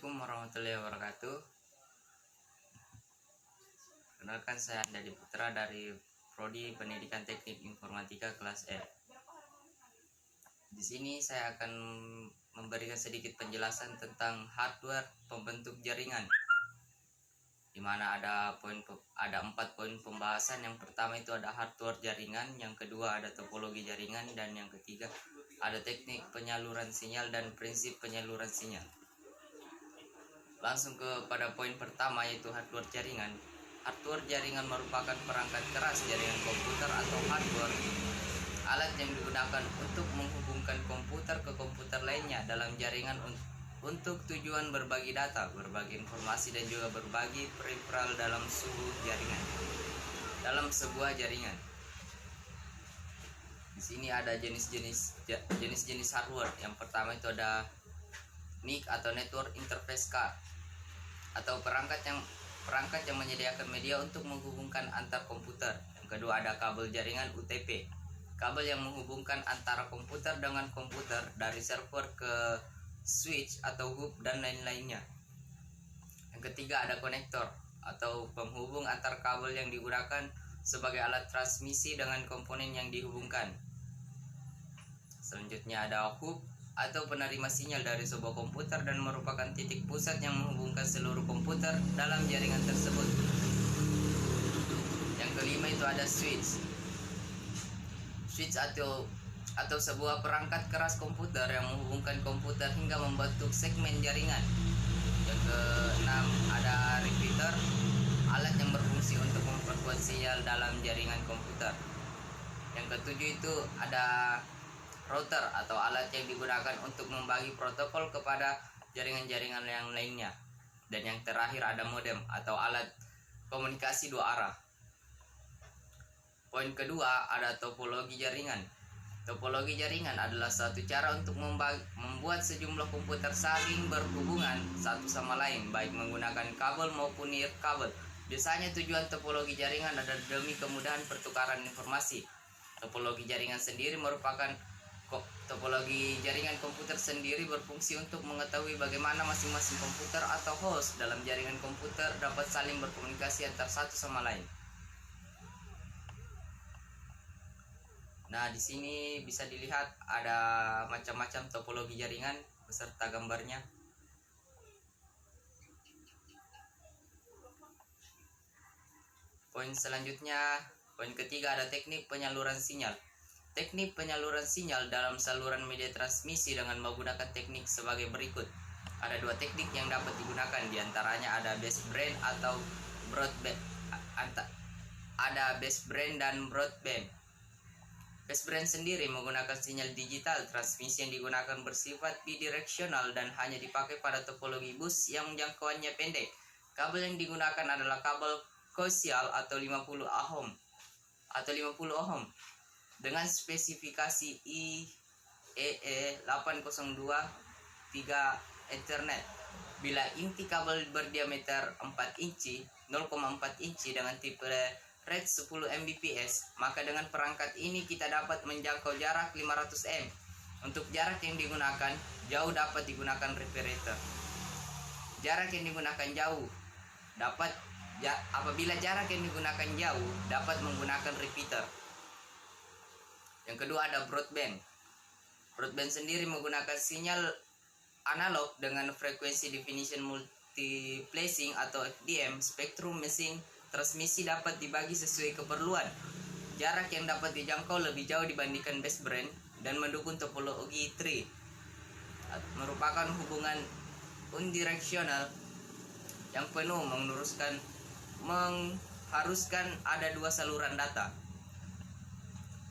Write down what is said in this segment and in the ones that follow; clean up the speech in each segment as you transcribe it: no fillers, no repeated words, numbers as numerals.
Assalamualaikum warahmatullahi wabarakatuh. Kenalkan, saya Andadi Putra dari Prodi Pendidikan Teknik Informatika kelas E. Di sini saya akan memberikan sedikit penjelasan tentang hardware pembentuk jaringan, di mana ada 4 poin pembahasan. Yang pertama itu ada hardware jaringan, yang kedua ada topologi jaringan, dan yang ketiga ada teknik penyaluran sinyal dan prinsip penyaluran sinyal. Langsung kepada poin pertama, yaitu hardware jaringan. Hardware jaringan merupakan perangkat keras jaringan komputer atau hardware, alat yang digunakan untuk menghubungkan komputer ke komputer lainnya dalam jaringan untuk tujuan berbagi data, berbagi informasi, dan juga berbagi peripheral dalam sebuah jaringan. Di sini ada jenis-jenis hardware. Yang pertama itu ada NIC atau Network Interface Card, atau perangkat yang menyediakan media untuk menghubungkan antar komputer. Yang kedua ada kabel jaringan UTP, kabel yang menghubungkan antara komputer dengan komputer dari server ke switch atau hub dan lain-lainnya. Yang ketiga ada konektor atau penghubung antar kabel yang digunakan sebagai alat transmisi dengan komponen yang dihubungkan. Selanjutnya ada hub atau penerima sinyal dari sebuah komputer dan merupakan titik pusat yang menghubungkan seluruh komputer dalam jaringan tersebut. Yang kelima itu ada switch atau sebuah perangkat keras komputer yang menghubungkan komputer hingga membentuk segmen jaringan. Yang keenam ada repeater, alat yang berfungsi untuk memperkuat sinyal dalam jaringan komputer. Yang ketujuh itu ada router atau alat yang digunakan untuk membagi protokol kepada jaringan-jaringan yang lainnya. Dan yang terakhir ada modem atau alat komunikasi dua arah. Poin kedua ada topologi jaringan. Topologi jaringan adalah suatu cara untuk membuat sejumlah komputer saling berhubungan satu sama lain, baik menggunakan kabel maupun nirkabel. Biasanya tujuan topologi jaringan adalah demi kemudahan pertukaran informasi. Topologi jaringan komputer sendiri berfungsi untuk mengetahui bagaimana masing-masing komputer atau host dalam jaringan komputer dapat saling berkomunikasi antar satu sama lain. Nah, di sini bisa dilihat ada macam-macam topologi jaringan beserta gambarnya. Poin selanjutnya, poin ketiga ada teknik penyaluran sinyal. Teknik penyaluran sinyal dalam saluran media transmisi dengan menggunakan teknik sebagai berikut. Ada 2 teknik yang dapat digunakan, diantaranya ada baseband atau broadband. Ada baseband dan broadband. Baseband sendiri menggunakan sinyal digital. Transmisi yang digunakan bersifat bidireksional dan hanya dipakai pada topologi bus yang jangkauannya pendek. Kabel yang digunakan adalah kabel koaksial atau 50 ohm dengan spesifikasi IEE8023 Ethernet. Bila inti kabel berdiameter 4 inci, 0,4 inci dengan tipe rate 10 Mbps, maka dengan perangkat ini kita dapat menjangkau jarak 500 m. Untuk jarak yang digunakan jauh dapat digunakan reparator. Jarak yang digunakan jauh apabila jarak yang digunakan jauh dapat menggunakan repeater. Yang kedua ada broadband. Broadband sendiri menggunakan sinyal analog dengan frekuensi definition multiplexing atau FDM. Spektrum mesin transmisi dapat dibagi sesuai keperluan. Jarak yang dapat dijangkau lebih jauh dibandingkan baseband dan mendukung topologi tree. Merupakan hubungan unidireksional yang penuh mengharuskan ada 2 saluran data.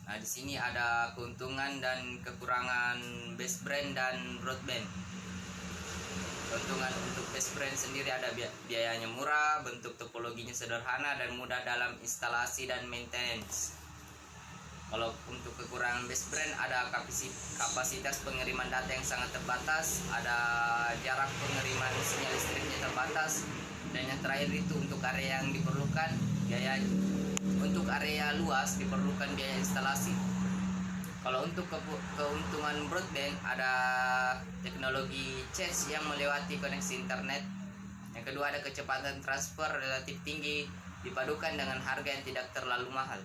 Nah, di sini ada keuntungan dan kekurangan baseband dan broadband. Keuntungan untuk baseband sendiri ada biayanya murah, bentuk topologinya sederhana dan mudah dalam instalasi dan maintenance. Kalau untuk kekurangan baseband ada kapasitas pengiriman data yang sangat terbatas, ada jarak pengiriman sinyal listriknya terbatas, dan yang terakhir itu untuk area yang diperlukan area luas diperlukan biaya instalasi. Kalau untuk keuntungan broadband, ada teknologi CES yang melewati koneksi internet. Yang kedua, ada kecepatan transfer relatif tinggi dipadukan dengan harga yang tidak terlalu mahal.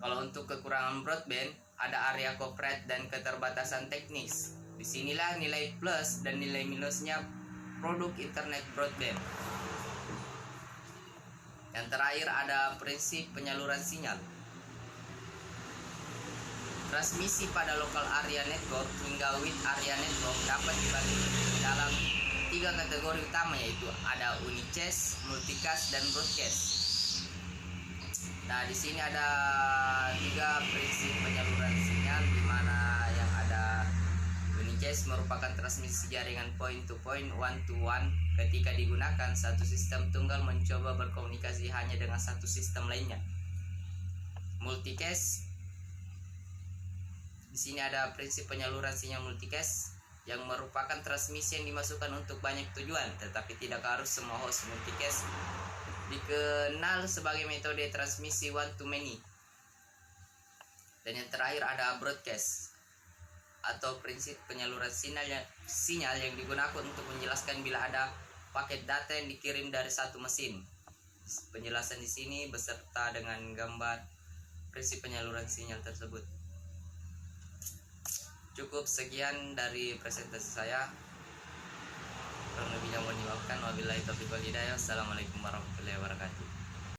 Kalau untuk kekurangan broadband, ada area coverage dan keterbatasan teknis. Disinilah nilai plus dan nilai minusnya produk internet broadband. Yang terakhir, ada prinsip penyaluran sinyal. Transmisi pada local area network hingga wide area network dapat dibagi dalam 3 kategori utama, yaitu ada unicast, multicast, dan broadcast. Nah, di sini ada 3 prinsip penyaluran sinyal, di mana yang ada unicast merupakan transmisi jaringan point to point, one to one. Ketika digunakan, satu sistem tunggal mencoba berkomunikasi hanya dengan satu sistem lainnya. Multicast, di sini ada prinsip penyaluran sinyal multicast yang merupakan transmisi yang dimasukkan untuk banyak tujuan, tetapi tidak harus semua host. Multicast dikenal sebagai metode transmisi one to many. Dan yang terakhir ada broadcast atau prinsip penyaluran sinyal yang digunakan untuk menjelaskan bila ada paket data yang dikirim dari satu mesin. Penjelasan di sini beserta dengan gambar prinsip penyaluran sinyal tersebut. Cukup sekian dari presentasi saya. Kurang lebihnya mohon dimaafkan. Wabillahi taufiq wal hidayah. Assalamualaikum warahmatullahi wabarakatuh.